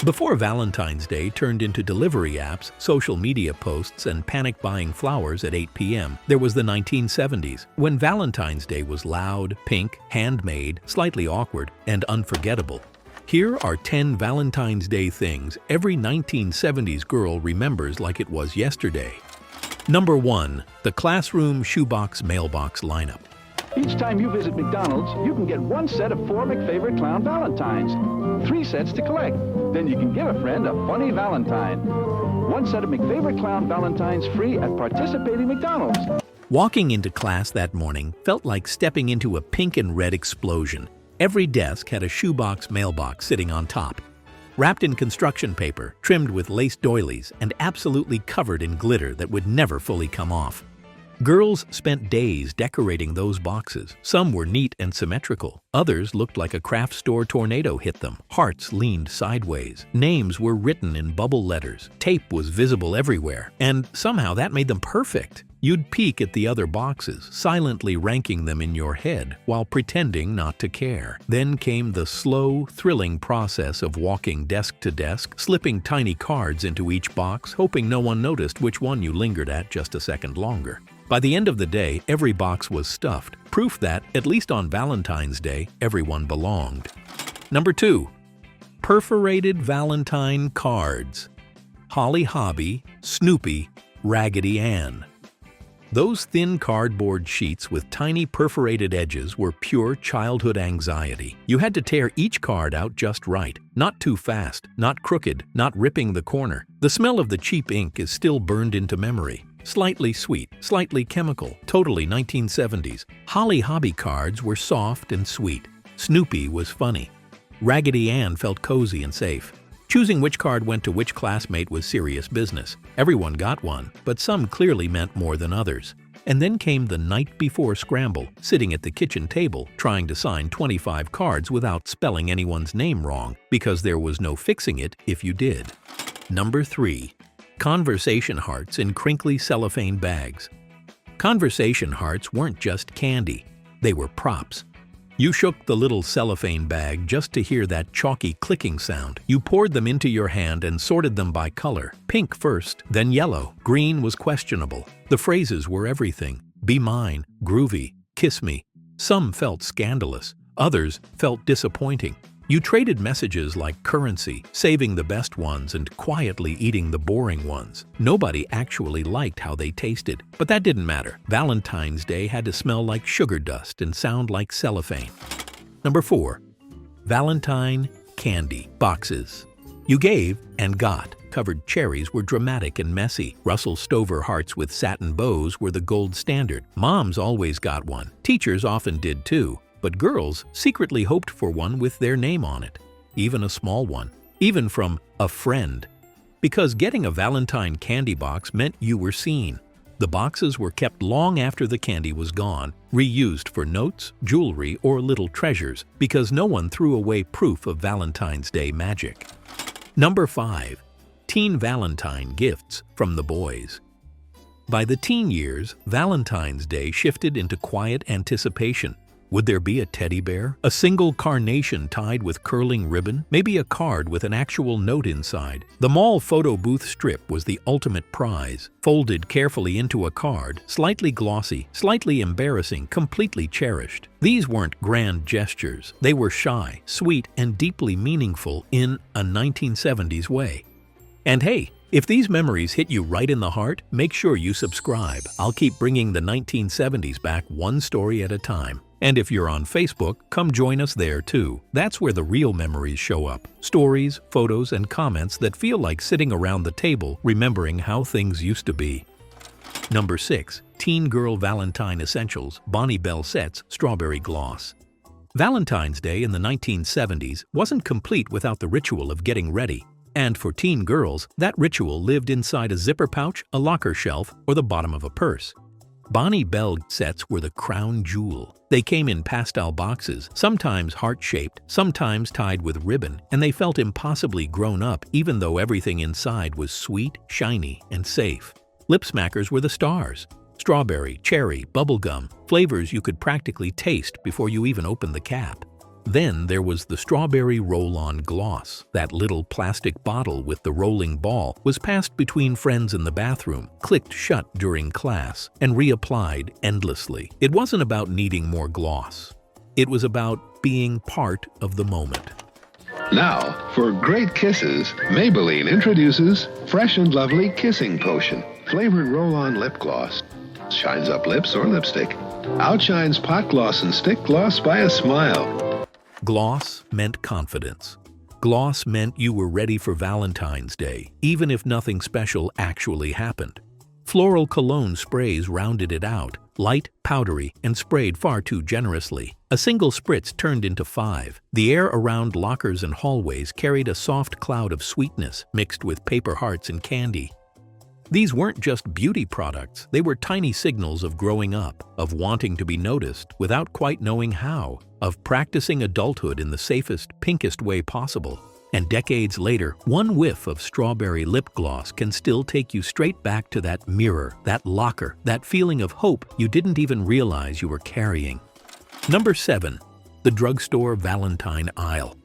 Before Valentine's Day turned into delivery apps, social media posts, and panic buying flowers at 8 p.m., there was the 1970s, when Valentine's Day was loud, pink, handmade, slightly awkward, and unforgettable. Here are 10 Valentine's Day things every 1970s girl remembers like it was yesterday. Number 1. The classroom shoebox mailbox lineup. Each time you visit McDonald's, you can get 1 set of 4 McFavorite Clown Valentines, 3 sets to collect. Then you can give a friend a funny Valentine. 1 set of McFavorite Clown Valentines free at participating McDonald's. Walking into class that morning felt like stepping into a pink and red explosion. Every desk had a shoebox mailbox sitting on top, wrapped in construction paper, trimmed with lace doilies, and absolutely covered in glitter that would never fully come off. Girls spent days decorating those boxes. Some were neat and symmetrical. Others looked like a craft store tornado hit them. Hearts leaned sideways. Names were written in bubble letters. Tape was visible everywhere. And somehow that made them perfect. You'd peek at the other boxes, silently ranking them in your head while pretending not to care. Then came the slow, thrilling process of walking desk to desk, slipping tiny cards into each box, hoping no one noticed which one you lingered at just a second longer. By the end of the day, every box was stuffed, proof that, at least on Valentine's Day, everyone belonged. Number 2. Perforated Valentine cards. Holly Hobbie, Snoopy, Raggedy Ann. Those thin cardboard sheets with tiny perforated edges were pure childhood anxiety. You had to tear each card out just right, not too fast, not crooked, not ripping the corner. The smell of the cheap ink is still burned into memory. Slightly sweet, slightly chemical, totally 1970s. Holly Hobbie cards were soft and sweet. Snoopy was funny. Raggedy Ann felt cozy and safe. Choosing which card went to which classmate was serious business. Everyone got one, but some clearly meant more than others. And then came the night before scramble, sitting at the kitchen table, trying to sign 25 cards without spelling anyone's name wrong, because there was no fixing it if you did. Number 3. Conversation hearts in crinkly cellophane bags. Conversation hearts weren't just candy, they were props. You shook the little cellophane bag just to hear that chalky clicking sound. You poured them into your hand and sorted them by color. Pink first, then yellow. Green was questionable. The phrases were everything. Be mine, groovy, kiss me. Some felt scandalous. Others felt disappointing. You traded messages like currency, saving the best ones and quietly eating the boring ones. Nobody actually liked how they tasted, but that didn't matter. Valentine's Day had to smell like sugar dust and sound like cellophane. Number 4. Valentine candy boxes. You gave and got. Covered cherries were dramatic and messy. Russell Stover hearts with satin bows were the gold standard. Moms always got one. Teachers often did too. But girls secretly hoped for one with their name on it, even a small one, even from a friend. Because getting a Valentine candy box meant you were seen. The boxes were kept long after the candy was gone, reused for notes, jewelry, or little treasures, because no one threw away proof of Valentine's Day magic. Number 5. Teen Valentine gifts from the boys. By the teen years, Valentine's Day shifted into quiet anticipation. Would there be a teddy bear? A single carnation tied with curling ribbon? Maybe a card with an actual note inside? The mall photo booth strip was the ultimate prize. Folded carefully into a card, slightly glossy, slightly embarrassing, completely cherished. These weren't grand gestures. They were shy, sweet, and deeply meaningful in a 1970s way. And hey, if these memories hit you right in the heart, make sure you subscribe. I'll keep bringing the 1970s back one story at a time. And if you're on Facebook, come join us there too. That's where the real memories show up. Stories, photos, and comments that feel like sitting around the table remembering how things used to be. Number 6. Teen Girl Valentine Essentials Bonnie Bell Sets Strawberry Gloss. Valentine's Day in the 1970s wasn't complete without the ritual of getting ready. And for teen girls, that ritual lived inside a zipper pouch, a locker shelf, or the bottom of a purse. Bonnie Bell sets were the crown jewel. They came in pastel boxes, sometimes heart-shaped, sometimes tied with ribbon, and they felt impossibly grown up even though everything inside was sweet, shiny, and safe. Lip smackers were the stars. Strawberry, cherry, bubblegum, flavors you could practically taste before you even opened the cap. Then there was the strawberry roll-on gloss. That little plastic bottle with the rolling ball was passed between friends in the bathroom, clicked shut during class, and reapplied endlessly. It wasn't about needing more gloss. It was about being part of the moment. Now, for great kisses, Maybelline introduces Fresh and Lovely Kissing Potion. Flavored roll-on lip gloss. Shines up lips or lipstick. Outshines pot gloss and stick gloss by a smile. Gloss meant confidence. Gloss meant you were ready for Valentine's Day, even if nothing special actually happened. Floral cologne sprays rounded it out, light, powdery, and sprayed far too generously. A single spritz turned into 5. The air around lockers and hallways carried a soft cloud of sweetness mixed with paper hearts and candy. These weren't just beauty products, they were tiny signals of growing up, of wanting to be noticed without quite knowing how, of practicing adulthood in the safest, pinkest way possible. And decades later, one whiff of strawberry lip gloss can still take you straight back to that mirror, that locker, that feeling of hope you didn't even realize you were carrying. Number 7. The Drugstore Valentine Aisle.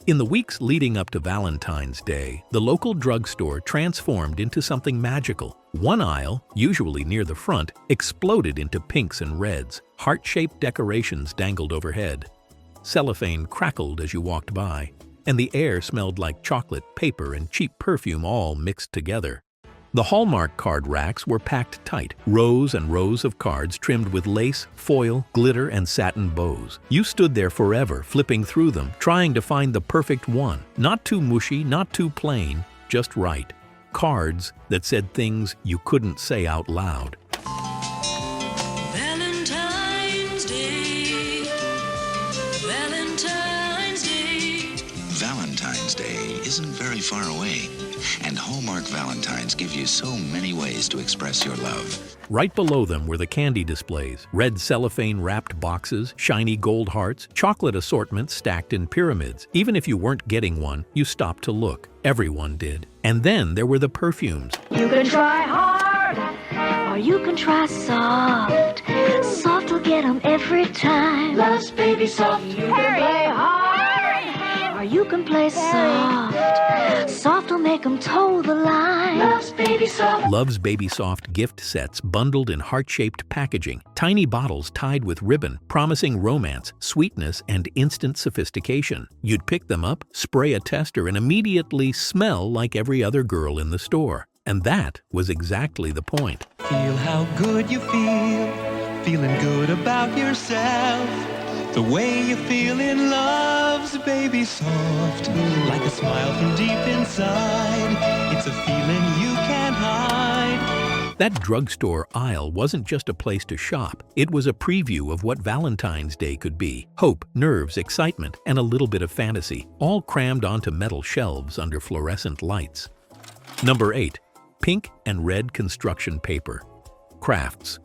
In the weeks leading up to Valentine's Day, the local drugstore transformed into something magical. One aisle, usually near the front, exploded into pinks and reds. Heart-shaped decorations dangled overhead. Cellophane crackled as you walked by, and the air smelled like chocolate, paper, and cheap perfume all mixed together. The Hallmark card racks were packed tight, rows and rows of cards trimmed with lace, foil, glitter, and satin bows. You stood there forever, flipping through them, trying to find the perfect one. Not too mushy, not too plain, just right. Cards that said things you couldn't say out loud. Valentine's Day, Valentine's Day. Valentine's Day isn't very far away. And Hallmark Valentines give you so many ways to express your love. Right below them were the candy displays, red cellophane-wrapped boxes, shiny gold hearts, chocolate assortments stacked in pyramids. Even if you weren't getting one, you stopped to look. Everyone did. And then there were the perfumes. You can try hard, or you can try soft. Soft will get 'em every time. Love's Baby Soft. You can play hard, or you can play soft. Soft will make 'em toe the line. Love's Baby Soft. Love's Baby Soft gift sets bundled in heart-shaped packaging, tiny bottles tied with ribbon, promising romance, sweetness, and instant sophistication. You'd pick them up, spray a tester, and immediately smell like every other girl in the store. And that was exactly the point. Feel how good you feel, feeling good about yourself. The way you feel in Love's Baby Soft, like a smile from deep inside. It's a feeling you can't hide. That drugstore aisle wasn't just a place to shop. It was a preview of what Valentine's Day could be. Hope, nerves, excitement, and a little bit of fantasy, all crammed onto metal shelves under fluorescent lights. Number 8. Pink and red construction paper. Crafts.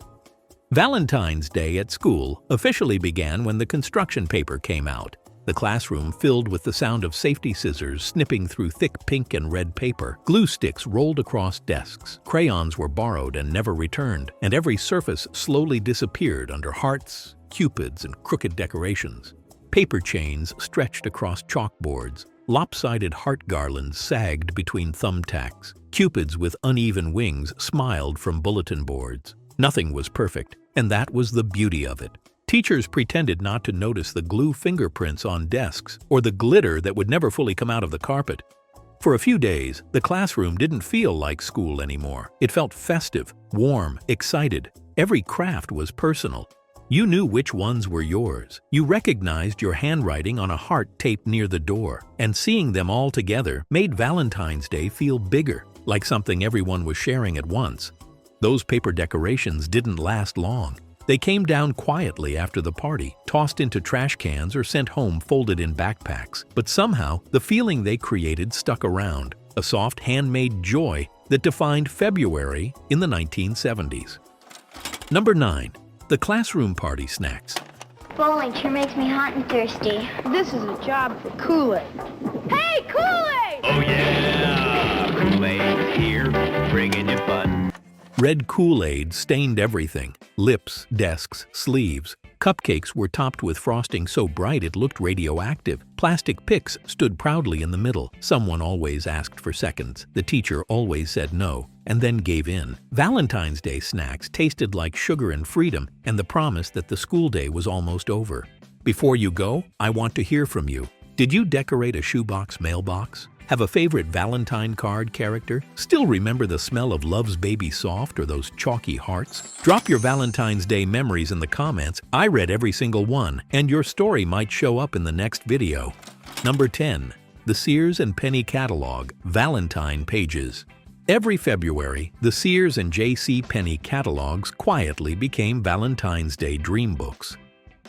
Valentine's Day at school officially began when the construction paper came out. The classroom filled with the sound of safety scissors snipping through thick pink and red paper. Glue sticks rolled across desks. Crayons were borrowed and never returned, and every surface slowly disappeared under hearts, cupids, and crooked decorations. Paper chains stretched across chalkboards. Lopsided heart garlands sagged between thumbtacks. Cupids with uneven wings smiled from bulletin boards. Nothing was perfect, and that was the beauty of it. Teachers pretended not to notice the glue fingerprints on desks or the glitter that would never fully come out of the carpet. For a few days, the classroom didn't feel like school anymore. It felt festive, warm, excited. Every craft was personal. You knew which ones were yours. You recognized your handwriting on a heart taped near the door, and seeing them all together made Valentine's Day feel bigger, like something everyone was sharing at once. Those paper decorations didn't last long. They came down quietly after the party, tossed into trash cans or sent home folded in backpacks. But somehow, the feeling they created stuck around, a soft handmade joy that defined February in the 1970s. Number 9. The classroom party snacks. Bowling sure makes me hot and thirsty. This is a job for Kool-Aid. Hey, Kool-Aid! Oh yeah! Kool-Aid's here, bringing you fun. Red Kool-Aid stained everything. Lips, desks, sleeves. Cupcakes were topped with frosting so bright it looked radioactive. Plastic picks stood proudly in the middle. Someone always asked for seconds. The teacher always said no, and then gave in. Valentine's Day snacks tasted like sugar and freedom, and the promise that the school day was almost over. Before you go, I want to hear from you. Did you decorate a shoebox mailbox? Have a favorite Valentine card character? Still remember the smell of Love's Baby Soft or those chalky hearts? Drop your Valentine's Day memories in the comments. I read every single one, and your story might show up in the next video. Number 10. The Sears and Penny Catalog Valentine Pages. Every February, the Sears and J.C. Penney catalogs quietly became Valentine's Day dream books.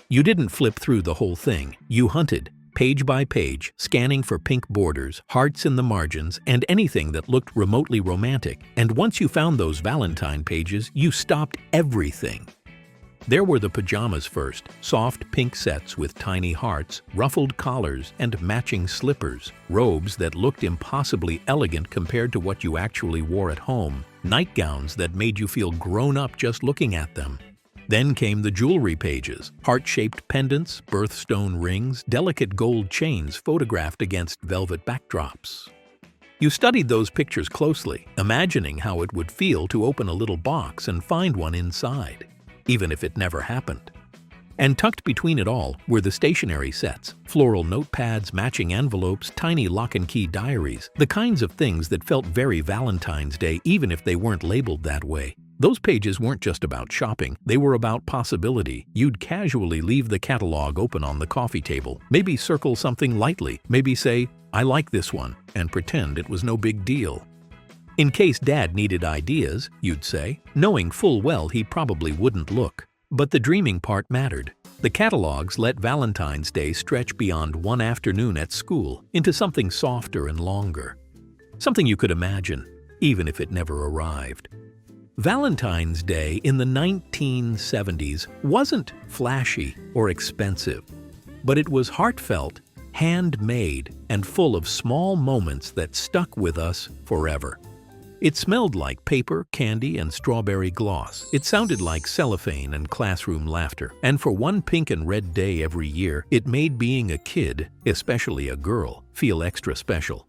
You didn't flip through the whole thing. You hunted, page by page, scanning for pink borders, hearts in the margins, and anything that looked remotely romantic. And once you found those Valentine pages, you stopped everything. There were the pajamas first, soft pink sets with tiny hearts, ruffled collars, and matching slippers, robes that looked impossibly elegant compared to what you actually wore at home, nightgowns that made you feel grown up just looking at them. Then came the jewelry pages, heart-shaped pendants, birthstone rings, delicate gold chains photographed against velvet backdrops. You studied those pictures closely, imagining how it would feel to open a little box and find one inside, even if it never happened. And tucked between it all were the stationery sets, floral notepads, matching envelopes, tiny lock-and-key diaries, the kinds of things that felt very Valentine's Day even if they weren't labeled that way. Those pages weren't just about shopping, they were about possibility. You'd casually leave the catalog open on the coffee table, maybe circle something lightly, maybe say, "I like this one," and pretend it was no big deal. In case Dad needed ideas, you'd say, knowing full well he probably wouldn't look. But the dreaming part mattered. The catalogs let Valentine's Day stretch beyond one afternoon at school into something softer and longer. Something you could imagine, even if it never arrived. Valentine's Day in the 1970s wasn't flashy or expensive, but it was heartfelt, handmade, and full of small moments that stuck with us forever. It smelled like paper, candy, and strawberry gloss. It sounded like cellophane and classroom laughter. And for one pink and red day every year, it made being a kid, especially a girl, feel extra special.